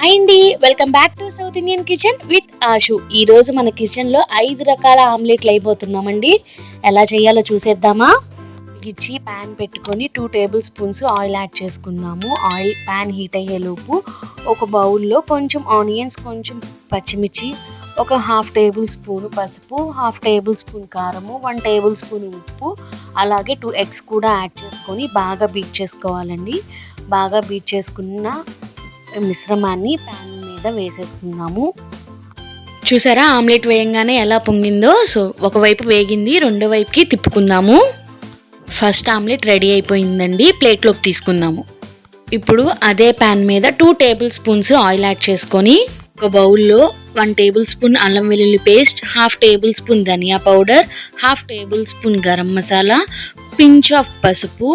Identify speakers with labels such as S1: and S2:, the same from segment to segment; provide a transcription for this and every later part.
S1: Hi అండి, welcome back to south Indian kitchen with Ashu. ఈరోజు మన కిచెన్లో 5 రకాల ఆమ్లెట్లు అయిపోతున్నామండి. ఎలా చేయాలో చూసేద్దామా. ఇచ్చి ప్యాన్ పెట్టుకొని 2 టేబుల్ స్పూన్స్ ఆయిల్ యాడ్ చేసుకుందాము. ఆయిల్ ప్యాన్ హీట్ అయ్యేలోపు ఒక బౌల్లో కొంచెం ఆనియన్స్, కొంచెం పచ్చిమిర్చి, ఒక హాఫ్ టేబుల్ స్పూన్ పసుపు, హాఫ్ టేబుల్ స్పూన్ కారము, 1 టేబుల్ స్పూన్ ఉప్పు, అలాగే 2 ఎగ్స్ కూడా యాడ్ చేసుకొని బాగా బీట్ చేసుకోవాలండి. బాగా బీట్ చేసుకున్న మిశ్రమాన్ని ప్యాన్ మీద వేసేసుకుందాము. చూసారా ఆమ్లెట్ వేయంగానే ఎలా పొంగిందో. సో ఒకవైపు వేగింది, రెండో వైపుకి తిప్పుకుందాము. ఫస్ట్ ఆమ్లెట్ రెడీ అయిపోయిందండి, ప్లేట్లోకి తీసుకుందాము. ఇప్పుడు అదే ప్యాన్ మీద 2 టేబుల్ స్పూన్స్ ఆయిల్ యాడ్ చేసుకొని ఒక బౌల్లో 1 టేబుల్ స్పూన్ అల్లం వెల్లుల్లి పేస్ట్, హాఫ్ టేబుల్ స్పూన్ ధనియా powder, half tablespoon garam masala, pinch of పసుపు,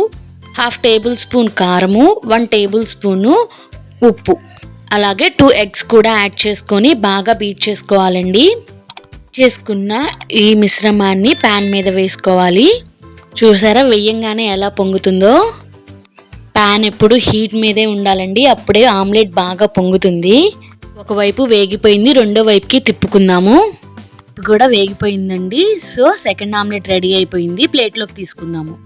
S1: హాఫ్ టేబుల్ స్పూన్ కారము, 1 టేబుల్ స్పూను ఉప్పు, అలాగే 2 ఎగ్స్ కూడా యాడ్ చేసుకొని బాగా బీట్ చేసుకోవాలండి. చేసుకున్న ఈ మిశ్రమాన్ని ప్యాన్ మీద వేసుకోవాలి. చూసారా వేయంగానే ఎలా పొంగుతుందో. ప్యాన్ ఎప్పుడు హీట్ మీదే ఉండాలండి, అప్పుడే ఆమ్లెట్ బాగా పొంగుతుంది. ఒకవైపు వేగిపోయింది, రెండో వైపుకి తిప్పుకుందాము. ఇప్పుడు కూడా వేగిపోయిందండి. సో సెకండ్ ఆమ్లెట్ రెడీ అయిపోయింది, ప్లేట్లోకి తీసుకుందాము.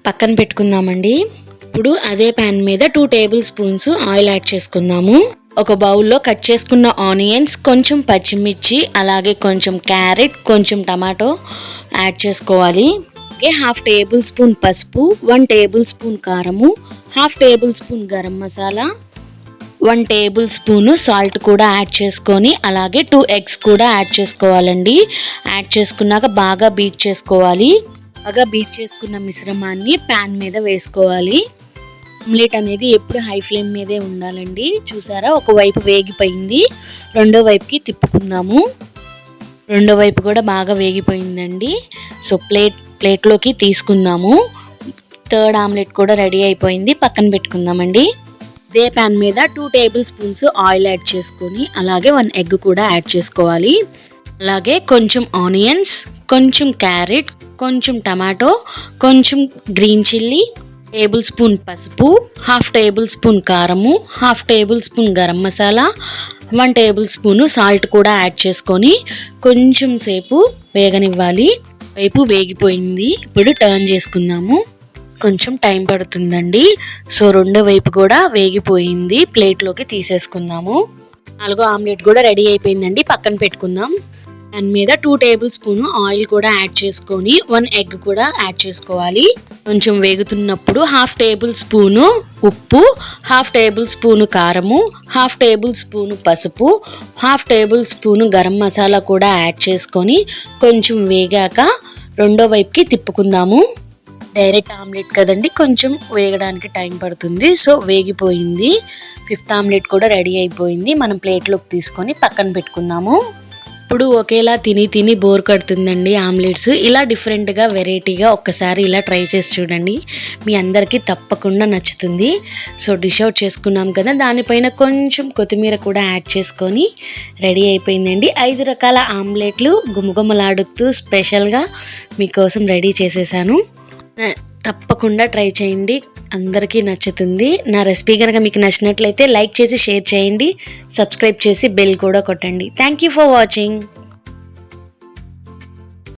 S1: పక్కన పెట్టుకుందామండి. ఇప్పుడు అదే ప్యాన్ మీద 2 టేబుల్ స్పూన్స్ ఆయిల్ యాడ్ చేసుకుందాము. ఒక బౌల్లో కట్ చేసుకున్న ఆనియన్స్, కొంచెం పచ్చిమిర్చి, అలాగే కొంచెం క్యారెట్, కొంచెం టమాటో యాడ్ చేసుకోవాలి. హాఫ్ టేబుల్ స్పూన్ పసుపు, 1 టేబుల్ స్పూన్ కారము, half tablespoon garam masala, 1 table spoon salt కూడా యాడ్ చేసుకొని అలాగే 2 ఎగ్స్ కూడా యాడ్ చేసుకోవాలండి. యాడ్ చేసుకున్నాక బాగా బీట్ చేసుకోవాలి. బాగా బీట్ చేసుకున్న మిశ్రమాన్ని ప్యాన్ మీద వేసుకోవాలి. ఆమ్లెట్ అనేది ఎప్పుడు హై ఫ్లేమ్ మీదే ఉండాలండి. చూసారా ఒకవైపు వేగిపోయింది, రెండో వైపుకి తిప్పుకుందాము. రెండో వైపు కూడా బాగా వేగిపోయిందండి. సో ప్లేట్లోకి తీసుకుందాము. థర్డ్ ఆమ్లెట్ కూడా రెడీ అయిపోయింది, పక్కన పెట్టుకుందామండి. ఇదే ప్యాన్ మీద 2 టేబుల్ స్పూన్స్ ఆయిల్ యాడ్ చేసుకొని అలాగే 1 ఎగ్ కూడా యాడ్ చేసుకోవాలి. అలాగే కొంచెం ఆనియన్స్, కొంచెం క్యారెట్, కొంచెం టమాటో, కొంచెం గ్రీన్ చిల్లీ, టేబుల్ స్పూన్ పసుపు, హాఫ్ టేబుల్ స్పూన్ కారము, half tablespoon garam masala, 1 table spoon salt కూడా యాడ్ చేసుకొని కొంచెం సేపు వేగనివ్వాలి. వైపు వేగిపోయింది, ఇప్పుడు టర్న్ చేసుకుందాము. కొంచెం టైం పడుతుందండి. సో రెండో వైపు కూడా వేగిపోయింది, ప్లేట్లోకి తీసేసుకుందాము. 4వ ఆమ్లెట్ కూడా రెడీ అయిపోయిందండి, పక్కన పెట్టుకుందాం. దాని మీద 2 టేబుల్ స్పూన్ ఆయిల్ కూడా యాడ్ చేసుకొని 1 ఎగ్ కూడా యాడ్ చేసుకోవాలి. కొంచెం వేగుతున్నప్పుడు హాఫ్ టేబుల్ స్పూను ఉప్పు, హాఫ్ టేబుల్ స్పూను కారము, హాఫ్ టేబుల్ స్పూను పసుపు, half table spoon garam masala కూడా యాడ్ చేసుకొని కొంచెం వేగాక రెండో వైపుకి తిప్పుకుందాము. డైరెక్ట్ ఆమ్లెట్ కదండి, కొంచెం వేగడానికి టైం పడుతుంది. సో వేగిపోయింది. 5th ఆమ్లెట్ కూడా రెడీ అయిపోయింది. మనం ప్లేట్లోకి తీసుకొని పక్కన పెట్టుకుందాము. ఇప్పుడు ఒకేలా తిని బోర్ కడుతుందండి ఆమ్లెట్స్. ఇలా డిఫరెంట్గా వెరైటీగా ఒక్కసారి ఇలా ట్రై చేసి చూడండి, మీ అందరికీ తప్పకుండా నచ్చుతుంది. సో డిష్ అవుట్ చేసుకున్నాం కదా, దానిపైన కొంచెం కొత్తిమీర కూడా యాడ్ చేసుకొని రెడీ అయిపోయిందండి. 5 రకాల ఆమ్లెట్లు గుమగుమలాడుతూ స్పెషల్గా మీకోసం రెడీ చేసేసాను. తప్పకుండా ట్రై చేయండి, అందరికీ నచ్చుతుంది. నా రెసిపీ కనుక మీకు నచ్చినట్లయితే లైక్ చేసి షేర్ చేయండి, సబ్స్క్రైబ్ చేసి బెల్ కూడా కొట్టండి. Thank you for watching.